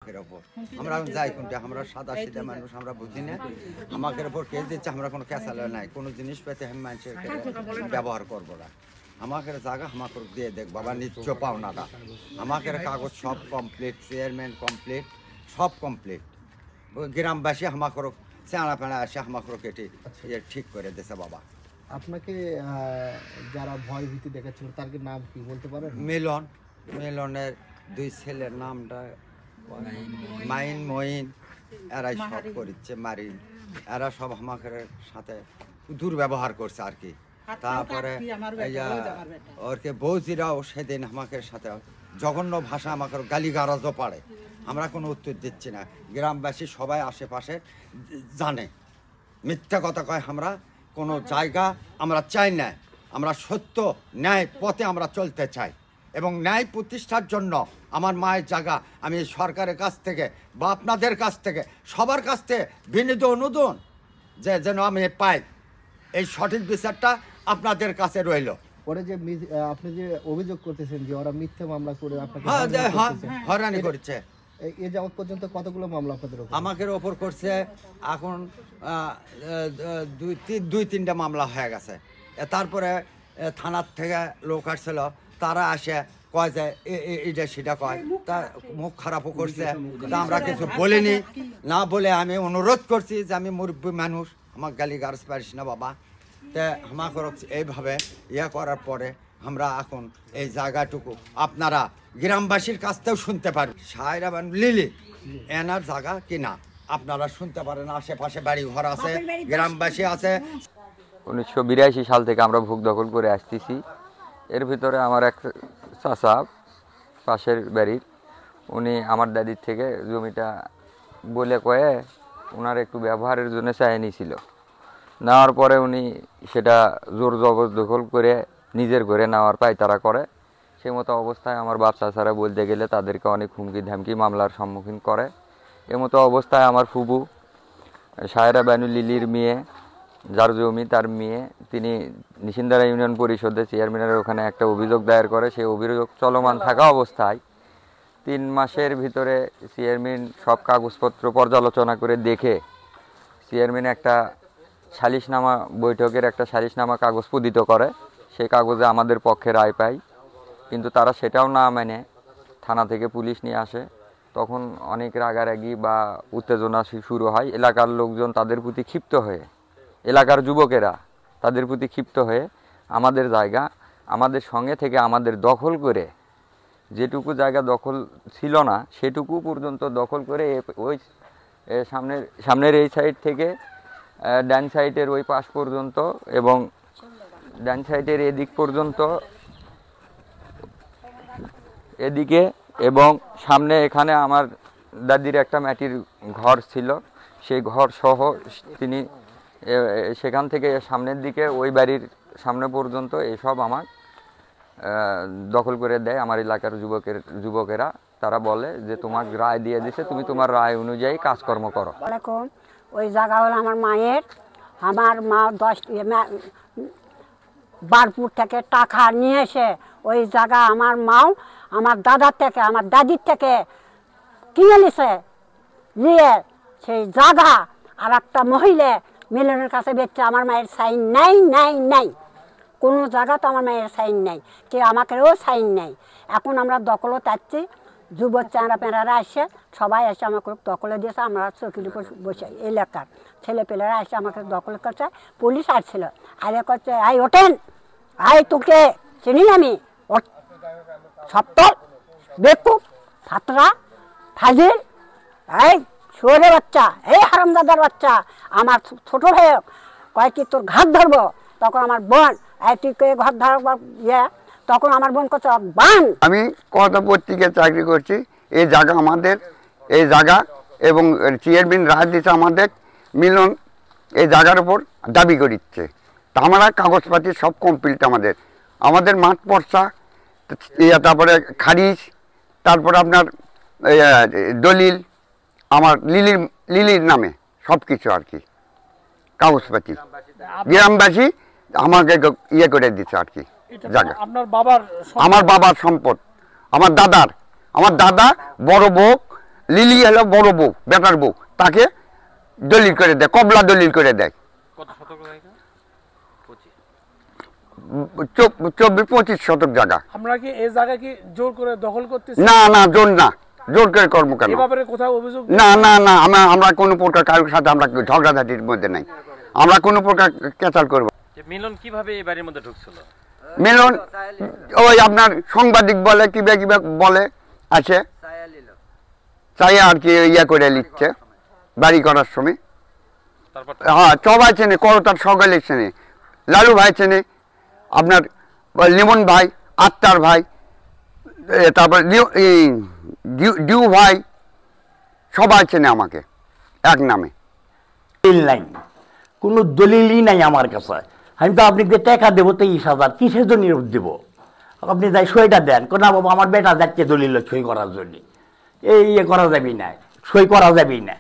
আমাদের ওপর। আমরা যাই কোনটা, আমরা সাদা সিধা মানুষ, আমরা বুঝি না। আমাদের ওপর কেস দিচ্ছে, আমরা কোনো ক্যাসালে নাই, কোনো জিনিস পেতে আমি মানুষের ব্যবহার করবো না। আমাকে জায়গা আমাকে দিয়ে দেখ বাবা, নিচ্ছ পাওনাটা। আমাকে কাগজ সব কমপ্লিট, চেয়ারম্যান কমপ্লিট, সব কমপ্লিট। গ্রামবাসী আমাকে চেনা পেনা আসে আমাকে কেটে ঠিক করে দিয়েছে বাবা। আপনাকে যারা ভয় ভীতি দেখাচ্ছিল তার নাম কি বলতে পারেন? মিলন, মিলনের দুই ছেলের নামটা মাইন মঈন, এরাই সব করছে মারিন। এরা সব আমাকে সাথে দুর্ব্যবহার করছে আর কি। তারপরে ওরকে বৌজিরাও সেদিন আমাকে সাথে জঘন্য ভাষা আমাকে গালিগালাজও পারে। আমরা কোনো উত্তর দিচ্ছি না। গ্রামবাসী সবাই আশেপাশে জানে মিথ্যা কথা কয়। আমরা কোনো জায়গা আমরা চাই না, আমরা সত্য ন্যায় পথে আমরা চলতে চাই এবং ন্যায় প্রতিষ্ঠার জন্য আমার মায়ের জায়গা আমি সরকারের কাছ থেকে বা আপনাদের কাছ থেকে সবার কাছ থেকে বিনীত অনুদান যে যেন আমি পাই, এই সঠিক বিচারটা আপনাদের কাছে রইল। পরে যে আপনি যে অভিযোগ করতেছেন যে ওরা মিথ্যা মামলা করে আপনাকে হয়রানি করছে, এই যাবত পর্যন্ত কতগুলো মামলা আপনাদের উপর? আমাদের ওপর করছে এখন দুই তিনটা মামলা হয়ে গেছে। তারপরে থানার থেকে লোক আসছিল, তারা আসে কয় যে এটা সেটা কয়, তা মুখ খারাপও করছে। তা আমরা কিছু বলিনি, না বলে আমি অনুরোধ করছি যে আমি মুরব্বী মানুষ, আমার গালি গালাজ পারিস না বাবা। তা আমাকে এইভাবে ইয়ে করার পরে আমরা এখন এই জায়গাটুকু আপনারা গ্রামবাসীর কাছ থেকেও শুনতে পারেন। সায়রা বানু লিলি এনার জায়গা কিনা আপনারা শুনতে পারেন। আশেপাশে বাড়ি ঘর আছে, গ্রামবাসী আছে। 1982 সাল থেকে আমরা ভোগ দখল করে আসতেছি। এর ভিতরে আমার এক চাচা পাশের বাড়ির, উনি আমার দাদির থেকে জমিটা বলে কয়ে ওনার একটু ব্যবহারের জন্য চাই নিয়েছিল। নেওয়ার পরে উনি সেটা জোর জবরদখল করে নিজের ঘরে নেওয়ার পায়তারা করে। সেই মতো অবস্থায় আমার বাপ চাচারা বলতে গেলে তাদেরকে অনেক হুমকি ধামকি মামলার সম্মুখীন করে। এমতো অবস্থায় আমার ফুবু সায়রা বানু লিলির মেয়ে, যার জমি তার মেয়ে, তিনি নিশিন্দারা ইউনিয়ন পরিষদের চেয়ারম্যানের ওখানে একটা অভিযোগ দায়ের করে। সেই অভিযোগ চলমান থাকা অবস্থায় 3 মাসের ভিতরে চেয়ারম্যান সব কাগজপত্র পর্যালোচনা করে দেখে চেয়ারম্যান একটা সালিশনামা বৈঠকের একটা সালিশনামা কাগজ প্রদিত করে। সেই কাগজে আমাদের পক্ষে রায় পাই, কিন্তু তারা সেটাও না মেনে থানা থেকে পুলিশ নিয়ে আসে। তখন অনেক রাগারাগি বা উত্তেজনা শুরু হয়। এলাকার লোকজন তাদের প্রতি ক্ষিপ্ত হয়ে, এলাকার যুবকেরা তাদের প্রতি ক্ষিপ্ত হয়ে আমাদের জায়গা আমাদের সঙ্গে থেকে আমাদের দখল করে, যেটুকু জায়গা দখল ছিল না সেটুকু পর্যন্ত দখল করে ওই সামনের এই সাইড থেকে ডান সাইডের ওই পাশ পর্যন্ত এবং ডান সাইডের এদিক পর্যন্ত এদিকে, এবং সামনে এখানে আমার দাদির একটা মাটির ঘর ছিল, সেই ঘর সহ তিনি সেখান থেকে সামনের দিকে ওই বাড়ির সামনে পর্যন্ত এসব আমার দখল করে দেয়। আমার এলাকার যুবকেরা তারা বলে যে তোমার রায় দিয়ে দিছে, তুমি তোমার রায় অনুযায়ী কাজকর্ম করো। ওই জায়গা হলো আমার মায়ের। আমার মা 10 বারপুর থেকে টাকা নিয়ে এসে ওই জায়গা আমার মাও আমার দাদার থেকে আমার দাদির থেকে কিনে নিছে, নিয়ে সেই জায়গা আর একটা মহিলা মিলনের কাছে বেচছে। আমার মায়ের সাইন নাই নাই নাই, কোনো জায়গা তো আমার মায়ের সাইন নাই, কে আমাকেও সাইন নাই। এখন আমরা দখলও চাচ্ছি, যুবক চাঁড়া পেঁড়ারা আসে, সবাই এসে আমাকে দখলে দিয়েছে। আমরা চৌকির উপর বসে এলাকার ছেলেপেলেরা এসে আমাকে দখল করছে। পুলিশ আসছিল, আরে করছে আই ওঠেন, আই তোকে চিনি আমি, সপ্তল বেকুব ফাতরা ফাজিল, এই শুয়োরের বাচ্চা, এই হারামদাদার বাচ্চা। আমার ছোট ভাই কয় কি তোর ঘাট ধরবো, তখন আমার বোন তুই ঘর ধরবো ইয়ে, তখন আমার বোন করছে বান। আমি কথা পত্রিকায় চাকরি করছি, এই জায়গা আমাদের, এই জায়গা এবং চেয়ারম্যান রায় দিচ্ছে আমাদের। মিলন এই জায়গার উপর দাবি করিচ্ছে, তা আমরা কাগজপাতি সব কমপ্লিট। আমাদের মাঠ পর্চা, তারপরে খারিজ, তারপরে আপনার দলিল আমার লিলির নামে সব কিছু আর কি কাগজপাতি গ্রামবাসী আমাকে ইয়ে করে দিচ্ছে আর কি জায়গা। আমার বাবার সম্পদ, আমার দাদা বড় বউ লিলি হলো বড় বউ, বেটার বউ, তাকে দলিল করে দেয়, কবলা দলিল করে দেয়। কত শতক জায়গা? 24-25 শতক জায়গা। আমরা কি এই জায়গা কি জোর করে দখল করতেছি? না না, জোর না, জোর করে কর্ম কেন? এই ব্যাপারে কোথাও অভিযোগ? না না না, আমরা কোনো প্রকার কারোর সাথে আমরা ঝগড়াঝাটির মধ্যে নাই, আমরা কোনো প্রকার কেচাল করবো। মিলন কিভাবে এই বাড়ির মধ্যে ঢুকছিল? মিলন ওই আপনার সাংবাদিক বলে কিবা কিবা বলে আছে, চাই আর কি ইয়া করে লিখছে বাড়ি করার সময়। তারপর হ্যাঁ, সবাই চেনে, করতার সকালে চেনে, লালু ভাই চেনে, আপনার লিমন ভাই, আত্মার ভাই, তারপর ডিউ ভাই, সবাই চেনে আমাকে এক নামে। দলিল নাই, কোনো দলিলই নাই আমার কাছে। আমি তো আপনাকে টাকা দেবো 23,000, কিসের জন্য দেবো? আপনি যাই সইটা দেন, না বাবা আমার বেটা যাচ্ছে দলিল সই করার জন্য, এই ইয়ে করা যাবি না, সই করা যাবেই না।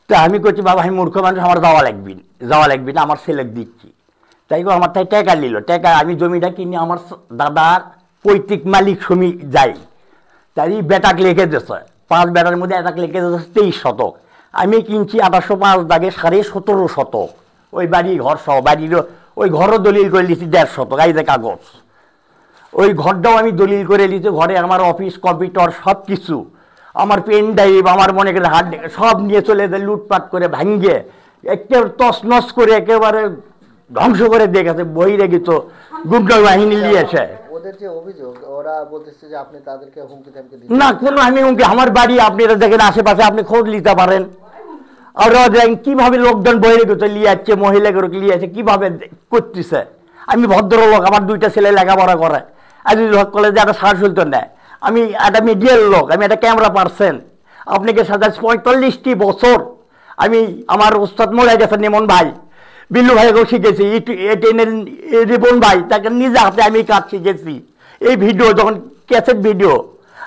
তা আমি করছি বাবা আমি মূর্খ মানুষ, আমার যাওয়া লাগবে না, আমার ছেলে দিচ্ছি। তাই আমার তাই টাকা নিল, টাকা আমি জমিটা কিনে আমার দাদার পৈতৃক মালিক সমি যাই, তাই বেটাকে লিখে দিয়েছে, 5 বেটার মধ্যে এটাকে লিখে দিয়েছে 23 শতক। আমি কিনছি 1805 দাগে 17.5 শতক, ওই বাড়ি ঘর সহ, বাড়ির ওই ঘরও দলিল করে নিচ্ছি 1.5 শতক, এই যে কাগজ, ওই ঘরটাও আমি দলিল করে নিচ্ছি। ঘরে আমার অফিস কম্পিউটার সব কিছু, আমার পেন ড্রাইভ, আমার মনে করে হার্ড সব নিয়ে চলে যায়, লুটপাট করে ভাঙ্গে একেবারে তছনছ করে একেবারে ধ্বংস করে দিয়ে গেছে। বই রেখেছ গুন্ডা বাহিনী নিয়েছে। ওদের যে অভিযোগ, ওরা বলতেছে যে আপনি তাদেরকে হুমকি ধামকি দিচ্ছেন। না, কোনো আমি হুমকি, আমার বাড়ি আপনারা দেখেন আশেপাশে, আপনি খোঁজ নিতে পারেন। আর কিভাবে লোকজন বই রেখেছে নিয়ে যাচ্ছে, মহিলাগুলোকে নিয়ে যাচ্ছে, কিভাবে করতেছে। আমি ভদ্রলোক, আমার 2টা ছেলে লেখাপড়া করে, আজিজুল হক কলেজে একটা সার সুলতান নেয়, আমি একটা মিডিয়ার লোক, আমি একটা ক্যামেরা পার্সন। আপনাকে সাথে 45টি বছর আমি আমার ওস্তাদ মরে গেছে নিমন ভাই, বিল্লু ভাইকেও শিখেছি, রিপন ভাই তাকে নিজে হাতে আমি কাজ শিখেছি। এই ভিডিও যখন ক্যাসেট ভিডিও,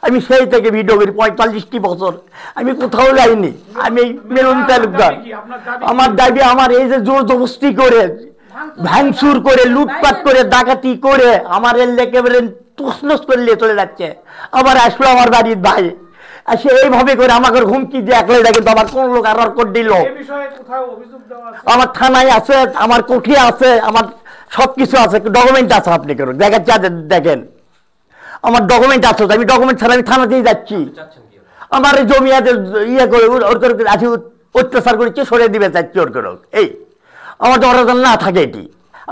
আমি সেই থেকে ভিডিও করি 45টি বছর, আমি কোথাও যাইনি। আমি মেরুন তালুকদার, আমার দাবি আমার এই যে জোর জবস্তি করে ভাঙচুর করে লুটপাট করে ডাকাতি করে আমার একেবারে তুসনস করে নিয়ে চলে যাচ্ছে। আবার আসলো আমার বাড়ির ভাই, সে এইভাবে করে আমাকে হুমকি দিয়ে একলাই দেখে, কিন্তু আমার কোন লোক আর করে দিল। আমার থানায় আছে, আমার কোঠি আছে, আমার সবকিছু আছে, ডকুমেন্ট আছে, আপনি করুন দেখেন আমার ডকুমেন্ট আছে। আমি ডকুমেন্ট ছাড়া আমি থানাতেই যাচ্ছি। আমার জমি আছে ইয়ে করে আছে, অত্যাচার করেছে, সরে দিবে চাচ্ছি ওর করে। এই আমার তো অরাজন না থাকে, এটি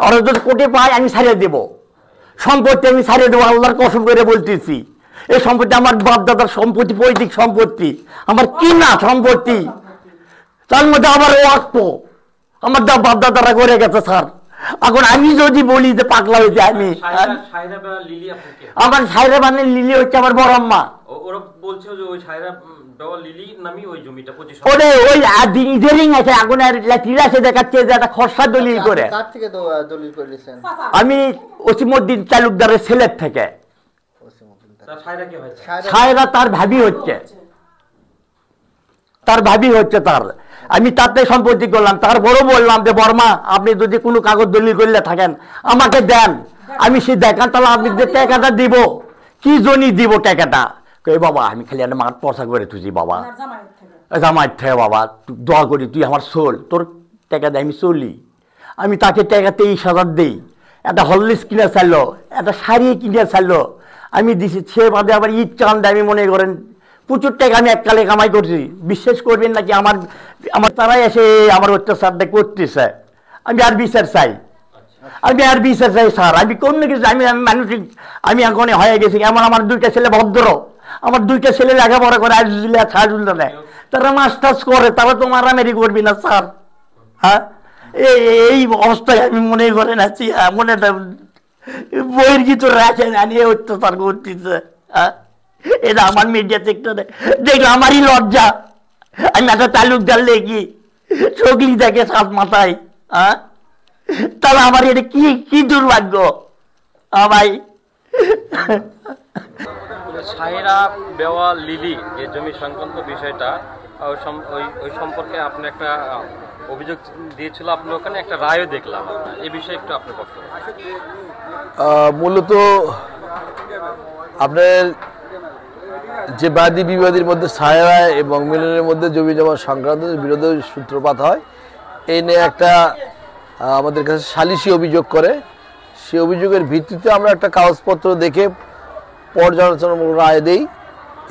অরাজন কোর্টে পাই আমি ছাড়িয়ে দেব, সম্পত্তি আমি ছাড়িয়ে দেবো, আল্লাহর কসম করে বলতেছি। এই সম্পত্তি আমার বাপ দাদার সম্পত্তি, পৈতৃক সম্পত্তি, আমার কিনা সম্পত্তি, তার মধ্যে আবার ওয়াক্ফ আমার বাপ দাদারা করে গেছে স্যার। এখন আমি যদি বলি যে পাগলা হয়েছে, আমি আমার সাইরা বানের লিলি হচ্ছে আমার বড় আম্মা। ওরা বলছে যে ওই সাইরা বেওয়া লিলি নামই ওই জমিটা 25 ওরে ওই ইদারিং আছে, আগুনের লেটিরা সে দেখাচ্ছে যে একটা খসড়া দলিল করে। কার থেকে দলিল করে নিয়েছেন? আমি ওসিমউদ্দিন তালুকদারের ছেলের থেকে। সাইরা কি হয়? সাইরা তার ভাবি হচ্ছে, তার ভাবি হচ্ছে তার। আমি তাতে সম্পত্তি করলাম, তারপরও বললাম যে বর্মা আপনি যদি কোনো কাগজ দলিল করলে থাকেন আমাকে দেন, আমি সে দেখান, তাহলে আপনি যে টাকাটা দিব, কি জন্য দিব টাকাটা? কই বাবা আমি খালি একটা মাঠ পয়সা করে তুই বাবা, জামাই থেকে বাবা দোয়া করি, তুই আমার সোল, তোর টাকা দেয় আমি চলি। আমি তাকে টাকা 23,000 দিই, একটা হরলিক্স কিনে চাইলো, একটা শাড়ি কিনে চাইলো, আমি দিছি। সে বাদে আবার ঈদ চান দেয়, আমি মনে করেন প্রচুর টাকা আমি এককালে কামাই করছি। বিশ্বাস করবেন নাকি, আমার তারাই এসে আমার অত্যাচারটা করতেছে। আমি আর বিচার চাই, আমি আর বিচার চাই স্যার। আমি কোনো কিছু আমি মানসিক আমি এখন হয়ে গেছি। এমন আমার 2টা ছেলে ভদ্র, আমার 2টা ছেলে লেখাপড়া করে, আজিজুল্লাহ ছাজুল্লাহ নেয়, তারা মাস্টার্স করে, তারা তো মারামারি করবি না স্যার। হ্যাঁ, এই অবস্থায় আমি মনে করেন আছি, মনে বইয়ের ভিতরে আছে নিয়ে অত্যাচার করতেছে। হ্যাঁ, এটা আমার মিডিয়া সেক্টরে দেখলে আমারই লজ্জা। আমি একটা তালুকদার লেগি চকলি দেখে 7 মাথায়। হ্যাঁ, তাহলে আমার এটা কি দুর্ভাগ্য ভাই। সাইরা বেওয়া লিলি এই জমি সংক্রান্ত বিষয়টা ওই সম্পর্কে আপনি একটা অভিযোগ দিয়েছিল, আপনি ওখানে একটা রায়ও দেখলাম, এই বিষয়ে একটু আপনার বক্তব্য। মূলত আপনার যে বাদী বিবাদীর মধ্যে ছায়া এবং মিলনের মধ্যে জমি জমা সংক্রান্ত বিরোধের সূত্রপাত হয়, এই নিয়ে একটা আমাদের কাছে সালিসি অভিযোগ করে। সেই অভিযোগের ভিত্তিতে আমরা একটা কাগজপত্র দেখে পর্যালোচনামূলক রায় দেই।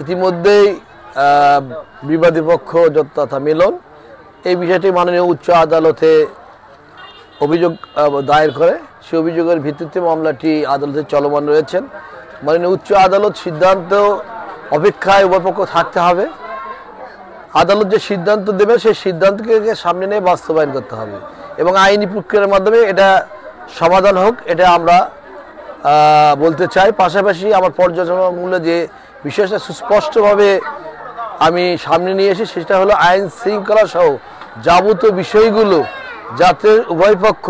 ইতিমধ্যেই বিবাদী পক্ষ তথা মিলন এই বিষয়টি মাননীয় উচ্চ আদালতে অভিযোগ দায়ের করে। সেই অভিযোগের ভিত্তিতে মামলাটি আদালতে চলমান রয়েছেন। মাননীয় উচ্চ আদালত সিদ্ধান্ত অপেক্ষায় উভয় পক্ষ থাকতে হবে। আদালত যে সিদ্ধান্ত দেবে সেই সিদ্ধান্তকে সামনে নিয়ে বাস্তবায়ন করতে হবে এবং আইনি প্রক্রিয়ার মাধ্যমে এটা সমাধান হোক, এটা আমরা বলতে চাই। পাশাপাশি আমার পর্যালোচনামূলক যে বিষয়টা সুস্পষ্টভাবে আমি সামনে নিয়ে এসে সেটা হলো আইন শৃঙ্খলা সহ যাবতীয় বিষয়গুলো যাতে উভয় পক্ষ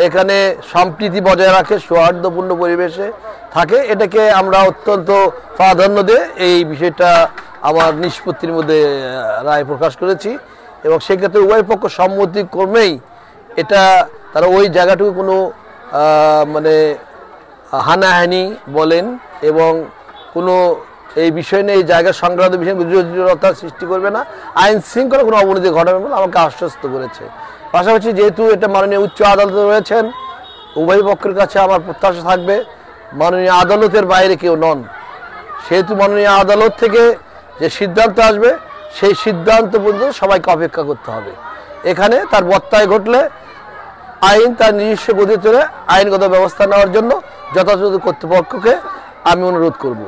এখানে সম্প্রীতি বজায় রাখে, সৌহার্দ্যপূর্ণ পরিবেশে থাকে, এটাকে আমরা অত্যন্ত প্রাধান্য দিয়ে এই বিষয়টা আমার নিষ্পত্তির মধ্যে রায় প্রকাশ করেছি এবং সেক্ষেত্রে উভয় পক্ষ সম্মতি ক্রমেই এটা তারা ওই জায়গাটুকু কোনো মানে হানাহানি বলেন এবং কোনো এই বিষয় নিয়ে এই জায়গার সংক্রান্ত বিষয়ে জটিলতা সৃষ্টি করবে না, আইন শৃঙ্খলা কোনো অবনতি ঘটাবে বলে আমাকে আশ্বস্ত করেছে। পাশাপাশি যেহেতু এটা মাননীয় উচ্চ আদালতে রয়েছেন, উভয় পক্ষের কাছে আমার প্রত্যাশা থাকবে মাননীয় আদালতের বাইরে কেউ নন, সেহেতু মাননীয় আদালত থেকে যে সিদ্ধান্ত আসবে সেই সিদ্ধান্ত পর্যন্ত সবাইকে অপেক্ষা করতে হবে। এখানে তার বত্তায় ঘটলে আইন তার নিজস্ব গতি চলে আইনগত ব্যবস্থা নেওয়ার জন্য যথাযথ কর্তৃপক্ষকে আমি অনুরোধ করব।